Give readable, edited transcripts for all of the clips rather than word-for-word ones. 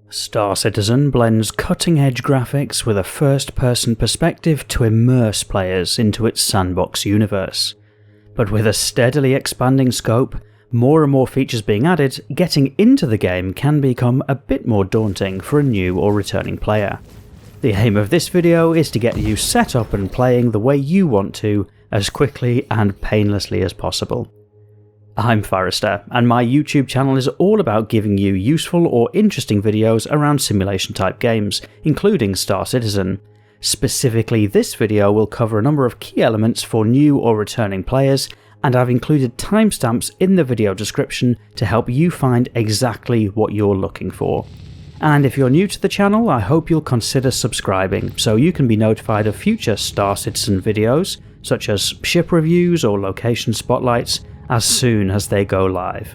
Star Citizen blends cutting-edge graphics with a first-person perspective to immerse players into its sandbox universe. But with a steadily expanding scope, more and more features being added, getting into the game can become a bit more daunting for a new or returning player. The aim of this video is to get you set up and playing the way you want to, as quickly and painlessly as possible. I'm Forrester, and my YouTube channel is all about giving you useful or interesting videos around simulation type games, including Star Citizen. Specifically, this video will cover a number of key elements for new or returning players, and I've included timestamps in the video description to help you find exactly what you're looking for. And if you're new to the channel, I hope you'll consider subscribing so you can be notified of future Star Citizen videos, such as ship reviews or location spotlights, as soon as they go live.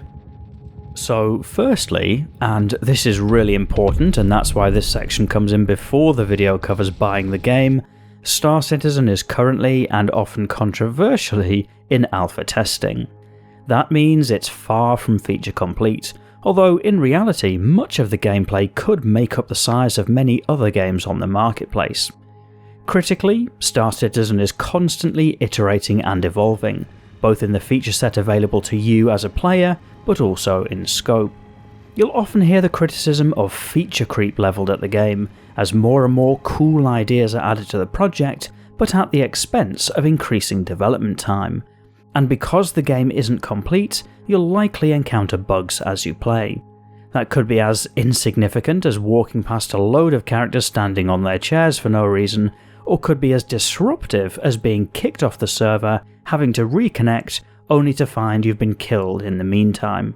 So firstly, and this is really important and that's why this section comes in before the video covers buying the game, Star Citizen is currently, and often controversially, in alpha testing. That means it's far from feature complete, although in reality much of the gameplay could make up the size of many other games on the marketplace. Critically, Star Citizen is constantly iterating and evolving, both in the feature set available to you as a player, but also in scope. You'll often hear the criticism of feature creep levelled at the game, as more and more cool ideas are added to the project, but at the expense of increasing development time. And because the game isn't complete, you'll likely encounter bugs as you play. That could be as insignificant as walking past a load of characters standing on their chairs for no reason, or could be as disruptive as being kicked off the server, having to reconnect, only to find you've been killed in the meantime.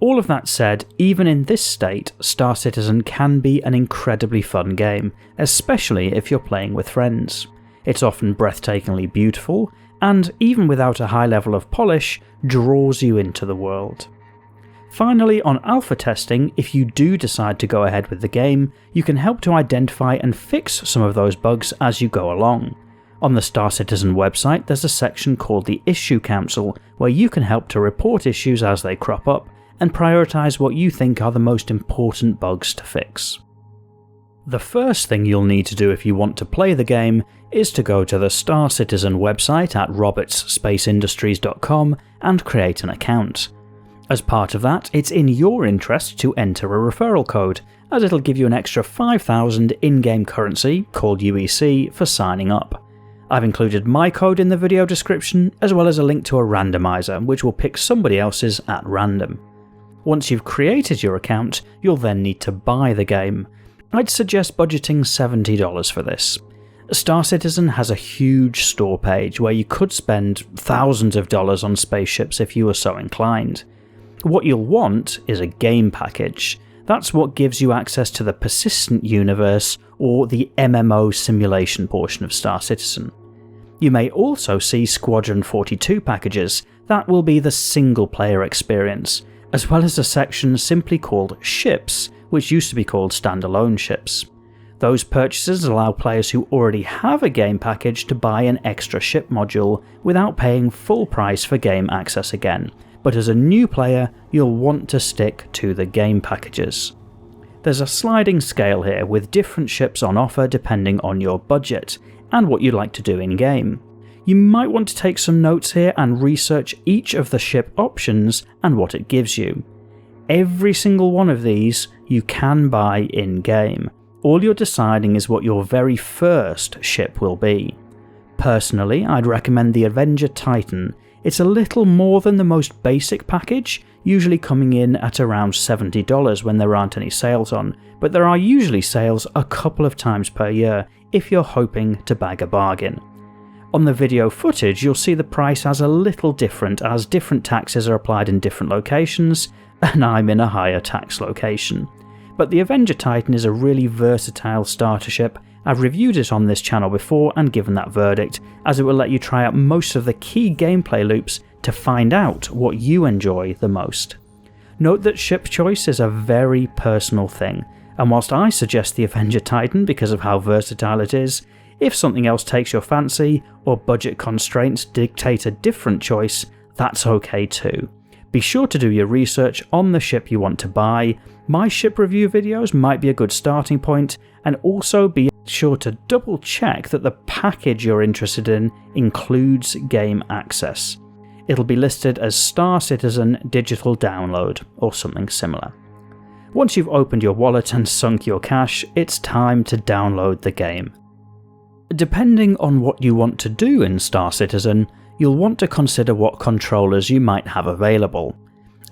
All of that said, even in this state, Star Citizen can be an incredibly fun game, especially if you're playing with friends. It's often breathtakingly beautiful, and even without a high level of polish, draws you into the world. Finally, on alpha testing, if you do decide to go ahead with the game, you can help to identify and fix some of those bugs as you go along. On the Star Citizen website, there's a section called the Issue Council, where you can help to report issues as they crop up, and prioritise what you think are the most important bugs to fix. The first thing you'll need to do if you want to play the game is to go to the Star Citizen website at robertsSpaceIndustries.com and create an account. As part of that, it's in your interest to enter a referral code, as it'll give you an extra 5,000 in-game currency, called UEC, for signing up. I've included my code in the video description, as well as a link to a randomizer, which will pick somebody else's at random. Once you've created your account, you'll then need to buy the game. I'd suggest budgeting $70 for this. Star Citizen has a huge store page where you could spend thousands of dollars on spaceships if you were so inclined. What you'll want is a game package. That's what gives you access to the persistent universe, or the MMO simulation portion of Star Citizen. You may also see Squadron 42 packages. That will be the single player experience, as well as a section simply called Ships, which used to be called Standalone Ships. Those purchases allow players who already have a game package to buy an extra ship module without paying full price for game access again, but as a new player, you'll want to stick to the game packages. There's a sliding scale here with different ships on offer depending on your budget and what you'd like to do in-game. You might want to take some notes here and research each of the ship options and what it gives you. Every single one of these you can buy in-game. All you're deciding is what your very first ship will be. Personally, I'd recommend the Avenger Titan. It's a little more than the most basic package, usually coming in at around $70 when there aren't any sales on, but there are usually sales a couple of times per year if you're hoping to bag a bargain. On the video footage, you'll see the price as a little different as different taxes are applied in different locations, and I'm in a higher tax location. But the Avenger Titan is a really versatile starter ship. I've reviewed it on this channel before and given that verdict, as it will let you try out most of the key gameplay loops to find out what you enjoy the most. Note that ship choice is a very personal thing, and whilst I suggest the Avenger Titan because of how versatile it is, if something else takes your fancy, or budget constraints dictate a different choice, that's okay too. Be sure to do your research on the ship you want to buy. My ship review videos might be a good starting point, and also be sure to double check that the package you're interested in includes game access. It'll be listed as Star Citizen Digital Download or something similar. Once you've opened your wallet and sunk your cash, it's time to download the game. Depending on what you want to do in Star Citizen, you'll want to consider what controllers you might have available.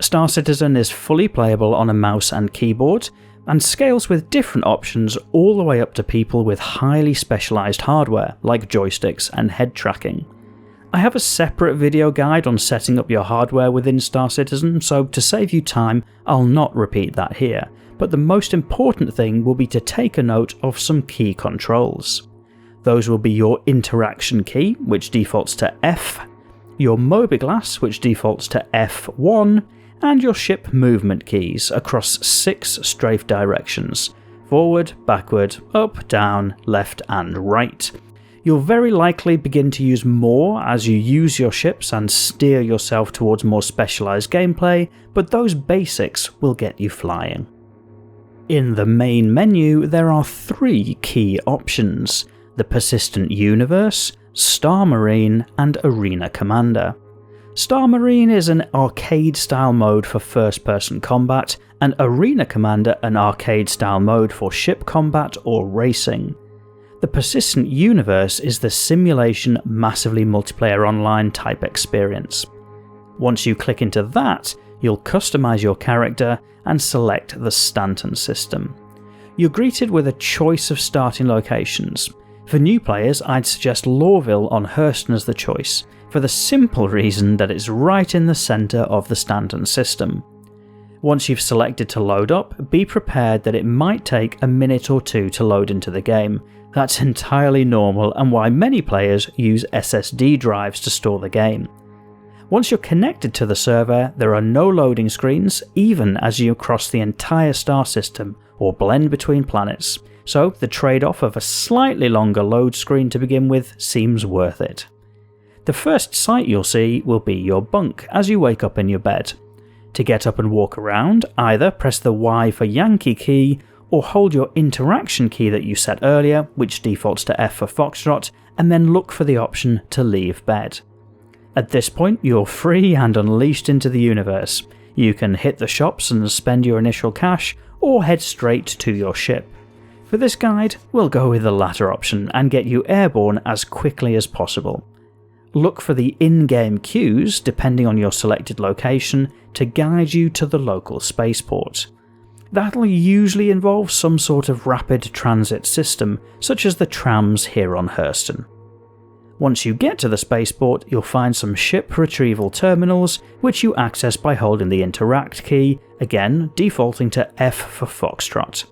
Star Citizen is fully playable on a mouse and keyboard, and scales with different options all the way up to people with highly specialised hardware like joysticks and head tracking. I have a separate video guide on setting up your hardware within Star Citizen, so to save you time, I'll not repeat that here, but the most important thing will be to take a note of some key controls. Those will be your interaction key, which defaults to F, your MobiGlas, which defaults to F1, and your ship movement keys across 6 strafe directions: forward, backward, up, down, left and right. You'll very likely begin to use more as you use your ships and steer yourself towards more specialised gameplay, but those basics will get you flying. In the main menu, there are 3 key options: the Persistent Universe, Star Marine, and Arena Commander. Star Marine is an arcade-style mode for first-person combat, and Arena Commander an arcade-style mode for ship combat or racing. The Persistent Universe is the simulation massively multiplayer online type experience. Once you click into that, you'll customise your character and select the Stanton system. You're greeted with a choice of starting locations. For new players, I'd suggest Lawville on Hurston as the choice, for the simple reason that it's right in the centre of the Stanton system. Once you've selected to load up, be prepared that it might take a minute or 2 to load into the game. That's entirely normal and why many players use SSD drives to store the game. Once you're connected to the server, there are no loading screens even as you cross the entire star system or blend between planets, so the trade-off of a slightly longer load screen to begin with seems worth it. The first sight you'll see will be your bunk as you wake up in your bed. To get up and walk around, either press the Y for Yankee key or hold your interaction key that you set earlier, which defaults to F for Foxtrot, and then look for the option to leave bed. At this point, you're free and unleashed into the universe. You can hit the shops and spend your initial cash, or head straight to your ship. For this guide, we'll go with the latter option and get you airborne as quickly as possible. Look for the in-game queues, depending on your selected location, to guide you to the local spaceport. That'll usually involve some sort of rapid transit system, such as the trams here on Hurston. Once you get to the spaceport, you'll find some ship retrieval terminals, which you access by holding the Interact key, again defaulting to F for Foxtrot.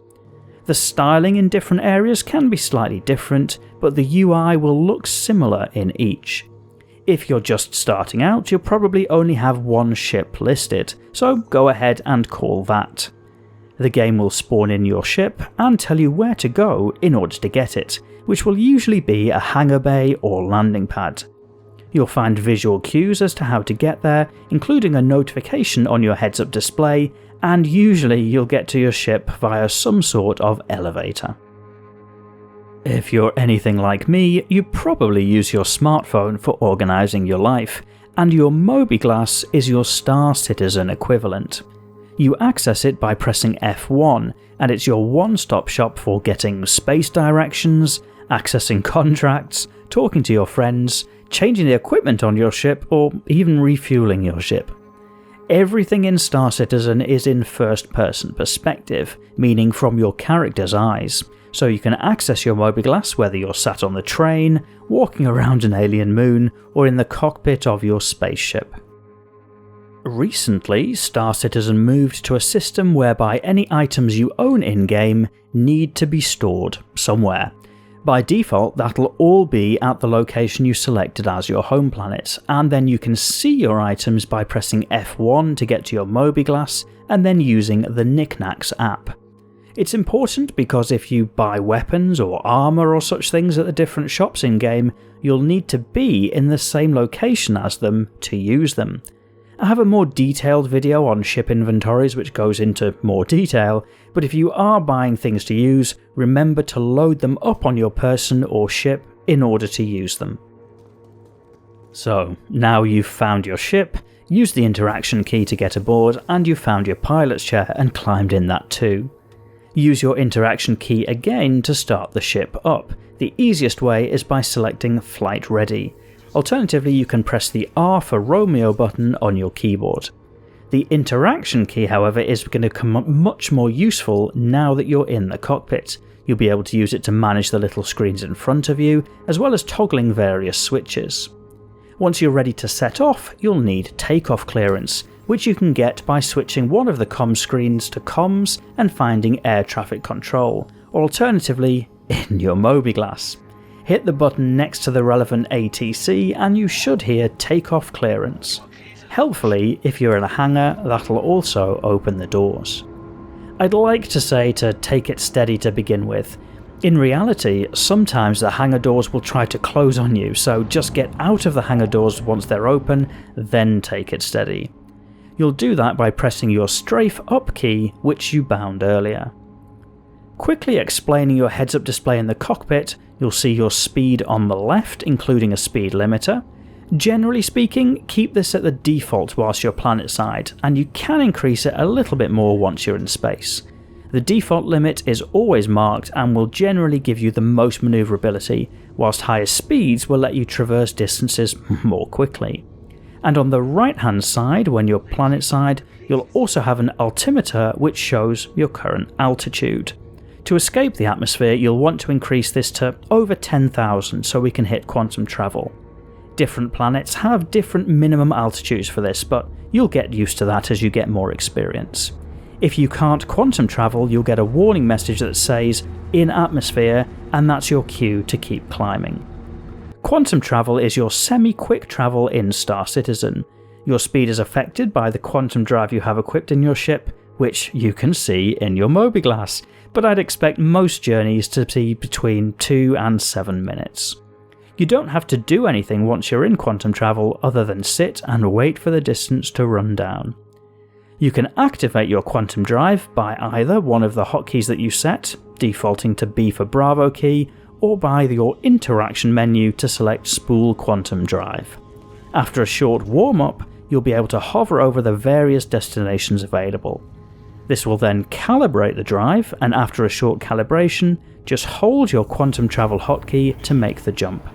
The styling in different areas can be slightly different, but the UI will look similar in each. If you're just starting out, you'll probably only have one ship listed, so go ahead and call that. The game will spawn in your ship and tell you where to go in order to get it, which will usually be a hangar bay or landing pad. You'll find visual cues as to how to get there, including a notification on your heads-up display, and usually you'll get to your ship via some sort of elevator. If you're anything like me, you probably use your smartphone for organising your life, and your MobiGlas is your Star Citizen equivalent. You access it by pressing F1, and it's your one-stop shop for getting space directions, accessing contracts, talking to your friends, changing the equipment on your ship, or even refueling your ship. Everything in Star Citizen is in first-person perspective, meaning from your character's eyes, so you can access your MobiGlas whether you're sat on the train, walking around an alien moon, or in the cockpit of your spaceship. Recently, Star Citizen moved to a system whereby any items you own in-game need to be stored somewhere. By default, that'll all be at the location you selected as your home planet, and then you can see your items by pressing F1 to get to your MobiGlas and then using the Knickknacks app. It's important because if you buy weapons or armour or such things at the different shops in-game, you'll need to be in the same location as them to use them. I have a more detailed video on ship inventories which goes into more detail, but if you are buying things to use, remember to load them up on your person or ship in order to use them. So, now you've found your ship, used the interaction key to get aboard, and you've found your pilot's chair and climbed in that too. Use your interaction key again to start the ship up. The easiest way is by selecting Flight Ready. Alternatively, you can press the R for Romeo button on your keyboard. The interaction key, however, is going to come much more useful now that you're in the cockpit. You'll be able to use it to manage the little screens in front of you, as well as toggling various switches. Once you're ready to set off, you'll need takeoff clearance, which you can get by switching one of the comms screens to comms and finding air traffic control, or alternatively, in your MobiGlas. Hit the button next to the relevant ATC and you should hear takeoff clearance. Helpfully, if you're in a hangar, that'll also open the doors. I'd like to say to take it steady to begin with. In reality, sometimes the hangar doors will try to close on you, so just get out of the hangar doors once they're open, then take it steady. You'll do that by pressing your strafe up key, which you bound earlier. Quickly explaining your heads-up display in the cockpit, you'll see your speed on the left, including a speed limiter. Generally speaking, keep this at the default whilst you're planetside, and you can increase it a little bit more once you're in space. The default limit is always marked and will generally give you the most manoeuvrability, whilst higher speeds will let you traverse distances more quickly. And on the right hand side, when you're planetside, you'll also have an altimeter which shows your current altitude. To escape the atmosphere, you'll want to increase this to over 10,000 so we can hit quantum travel. Different planets have different minimum altitudes for this, but you'll get used to that as you get more experience. If you can't quantum travel, you'll get a warning message that says "in atmosphere", and that's your cue to keep climbing. Quantum travel is your semi-quick travel in Star Citizen. Your speed is affected by the quantum drive you have equipped in your ship, which you can see in your MobiGlas, but I'd expect most journeys to be between 2 and 7 minutes. You don't have to do anything once you're in quantum travel other than sit and wait for the distance to run down. You can activate your quantum drive by either one of the hotkeys that you set, defaulting to B for Bravo key, or by your interaction menu to select Spool Quantum Drive. After a short warm-up, you'll be able to hover over the various destinations available. This will then calibrate the drive, and after a short calibration, just hold your quantum travel hotkey to make the jump.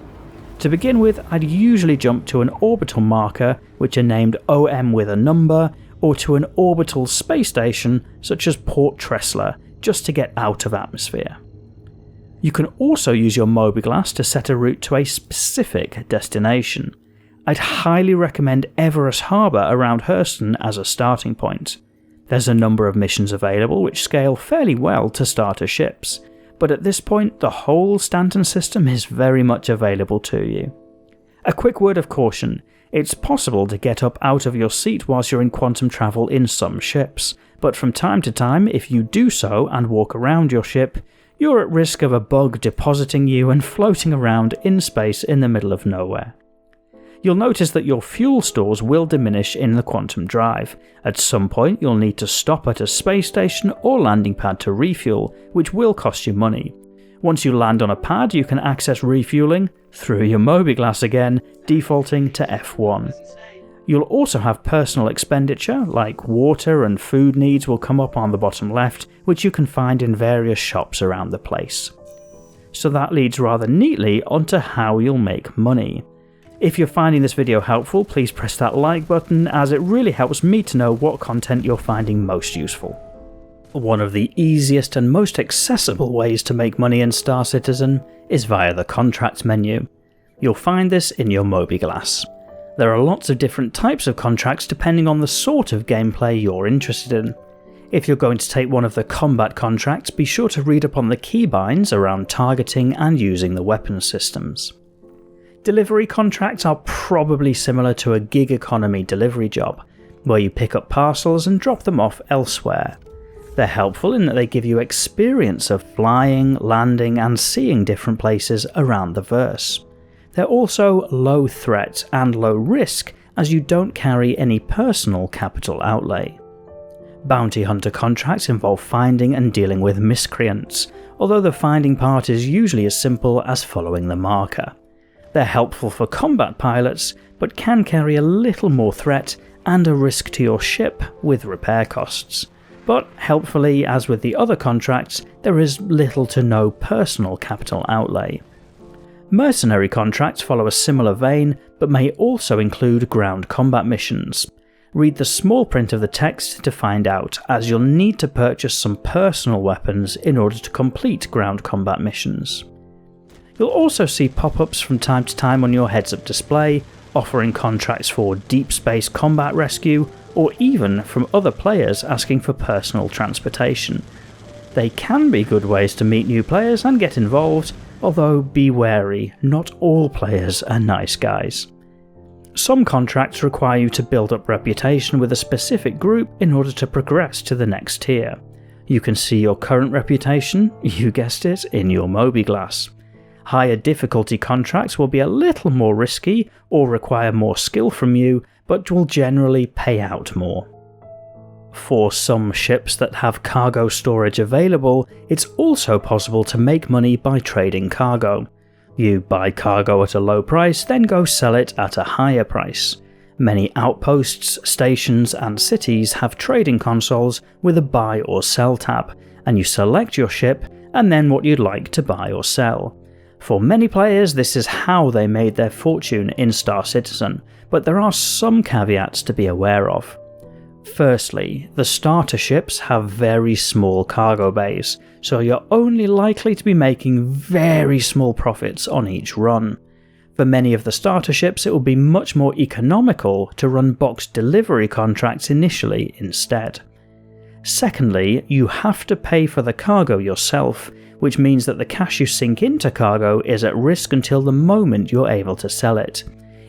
To begin with, I'd usually jump to an orbital marker, which are named OM with a number, or to an orbital space station such as Port Tressler, just to get out of atmosphere. You can also use your MobiGlas to set a route to a specific destination. I'd highly recommend Everest Harbour around Hurston as a starting point. There's a number of missions available which scale fairly well to starter ships, but at this point the whole Stanton system is very much available to you. A quick word of caution. It's possible to get up out of your seat whilst you're in quantum travel in some ships, but from time to time, if you do so and walk around your ship, you're at risk of a bug depositing you and floating around in space in the middle of nowhere. You'll notice that your fuel stores will diminish in the quantum drive. At some point, you'll need to stop at a space station or landing pad to refuel, which will cost you money. Once you land on a pad, you can access refueling through your MobiGlas again, defaulting to F1. You'll also have personal expenditure, like water and food needs will come up on the bottom left, which you can find in various shops around the place. So that leads rather neatly onto how you'll make money. If you're finding this video helpful, please press that like button, as it really helps me to know what content you're finding most useful. One of the easiest and most accessible ways to make money in Star Citizen is via the contracts menu. You'll find this in your MobiGlas. There are lots of different types of contracts depending on the sort of gameplay you're interested in. If you're going to take one of the combat contracts, be sure to read up on the keybinds around targeting and using the weapon systems. Delivery contracts are probably similar to a gig economy delivery job, where you pick up parcels and drop them off elsewhere. They're helpful in that they give you experience of flying, landing and seeing different places around the verse. They're also low threat and low risk, as you don't carry any personal capital outlay. Bounty hunter contracts involve finding and dealing with miscreants, although the finding part is usually as simple as following the marker. They're helpful for combat pilots, but can carry a little more threat and a risk to your ship with repair costs. But helpfully, as with the other contracts, there is little to no personal capital outlay. Mercenary contracts follow a similar vein, but may also include ground combat missions. Read the small print of the text to find out, as you'll need to purchase some personal weapons in order to complete ground combat missions. You'll also see pop-ups from time to time on your heads-up display, offering contracts for deep space combat rescue, or even from other players asking for personal transportation. They can be good ways to meet new players and get involved, although be wary, not all players are nice guys. Some contracts require you to build up reputation with a specific group in order to progress to the next tier. You can see your current reputation, you guessed it, in your MobiGlas. Higher difficulty contracts will be a little more risky or require more skill from you, but will generally pay out more. For some ships that have cargo storage available, it's also possible to make money by trading cargo. You buy cargo at a low price, then go sell it at a higher price. Many outposts, stations, and cities have trading consoles with a buy or sell tab, and you select your ship and then what you'd like to buy or sell. For many players, this is how they made their fortune in Star Citizen, but there are some caveats to be aware of. Firstly, the starter ships have very small cargo bays, so you're only likely to be making very small profits on each run. For many of the starter ships, it will be much more economical to run box delivery contracts initially instead. Secondly, you have to pay for the cargo yourself, which means that the cash you sink into cargo is at risk until the moment you're able to sell it.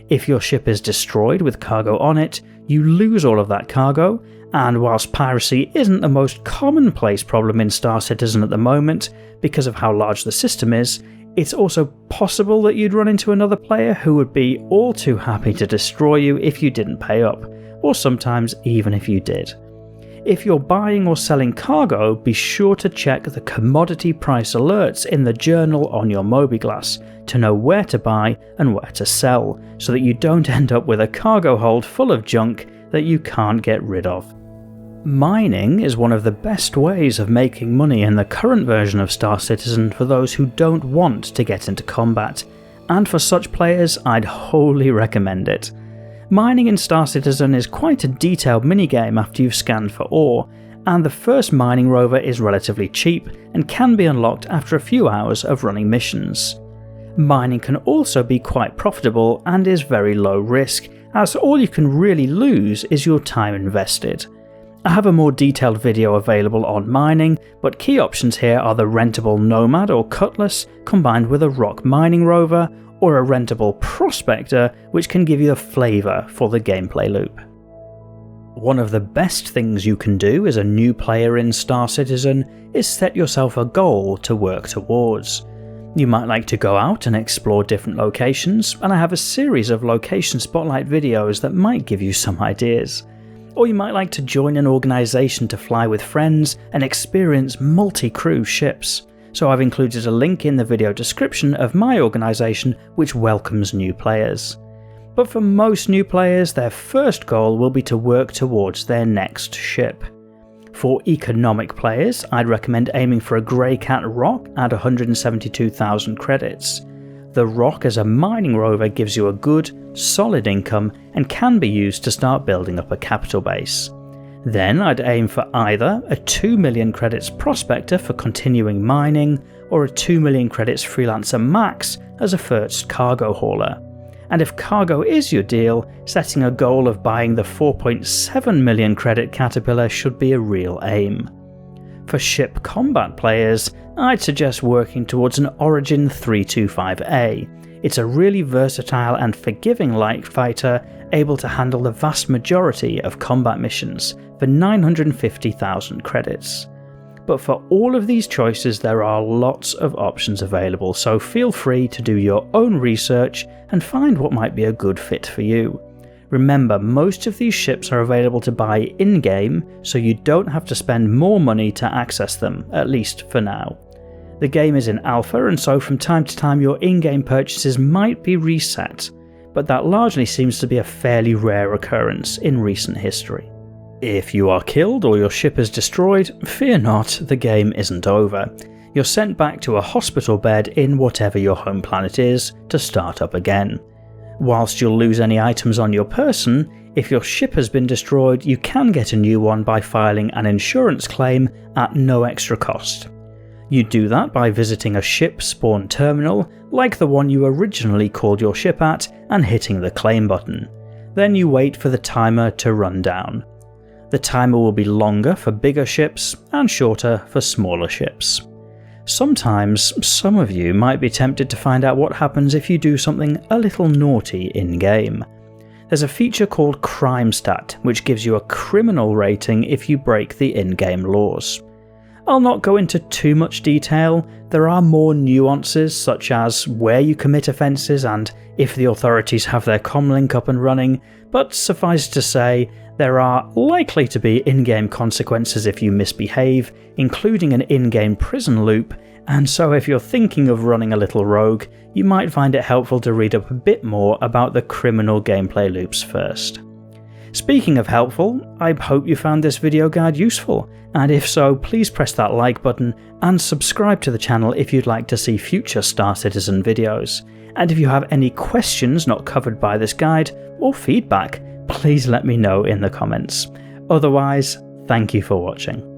If your ship is destroyed with cargo on it, you lose all of that cargo, and whilst piracy isn't the most commonplace problem in Star Citizen at the moment, because of how large the system is, it's also possible that you'd run into another player who would be all too happy to destroy you if you didn't pay up, or sometimes even if you did. If you're buying or selling cargo, be sure to check the commodity price alerts in the journal on your MobiGlas to know where to buy and where to sell, so that you don't end up with a cargo hold full of junk that you can't get rid of. Mining is one of the best ways of making money in the current version of Star Citizen for those who don't want to get into combat, and for such players I'd wholly recommend it. Mining in Star Citizen is quite a detailed minigame after you've scanned for ore, and the first mining rover is relatively cheap and can be unlocked after a few hours of running missions. Mining can also be quite profitable and is very low risk, as all you can really lose is your time invested. I have a more detailed video available on mining, but key options here are the rentable Nomad or Cutlass combined with a rock mining rover, or a rentable Prospector, which can give you a flavour for the gameplay loop. One of the best things you can do as a new player in Star Citizen is set yourself a goal to work towards. You might like to go out and explore different locations, and I have a series of location spotlight videos that might give you some ideas. Or you might like to join an organisation to fly with friends and experience multi-crew ships. So I've included a link in the video description of my organisation which welcomes new players. But for most new players, their first goal will be to work towards their next ship. For economic players, I'd recommend aiming for a Grey Cat Rock at 172,000 credits. The Rock as a mining rover gives you a good, solid income and can be used to start building up a capital base. Then I'd aim for either a 2 million credits Prospector for continuing mining, or a 2 million credits Freelancer Max as a first cargo hauler. And if cargo is your deal, setting a goal of buying the 4.7 million credit Caterpillar should be a real aim. For ship combat players, I'd suggest working towards an Origin 325A. It's a really versatile and forgiving light fighter able to handle the vast majority of combat missions for 950,000 credits. But for all of these choices there are lots of options available, so feel free to do your own research and find what might be a good fit for you. Remember, most of these ships are available to buy in-game, so you don't have to spend more money to access them, at least for now. The game is in alpha, and so from time to time your in-game purchases might be reset, but that largely seems to be a fairly rare occurrence in recent history. If you are killed or your ship is destroyed, fear not, the game isn't over. You're sent back to a hospital bed in whatever your home planet is to start up again. Whilst you'll lose any items on your person, if your ship has been destroyed, you can get a new one by filing an insurance claim at no extra cost. You do that by visiting a ship spawn terminal, like the one you originally called your ship at, and hitting the claim button. Then you wait for the timer to run down. The timer will be longer for bigger ships and shorter for smaller ships. Sometimes, some of you might be tempted to find out what happens if you do something a little naughty in-game. There's a feature called Crime Stat, which gives you a criminal rating if you break the in-game laws. I'll not go into too much detail. There are more nuances, such as where you commit offences and if the authorities have their comlink up and running, but suffice to say, there are likely to be in-game consequences if you misbehave, including an in-game prison loop, and so if you're thinking of running a little rogue, you might find it helpful to read up a bit more about the criminal gameplay loops first. Speaking of helpful, I hope you found this video guide useful, and if so, please press that like button and subscribe to the channel if you'd like to see future Star Citizen videos. And if you have any questions not covered by this guide, or feedback, please let me know in the comments. Otherwise, thank you for watching.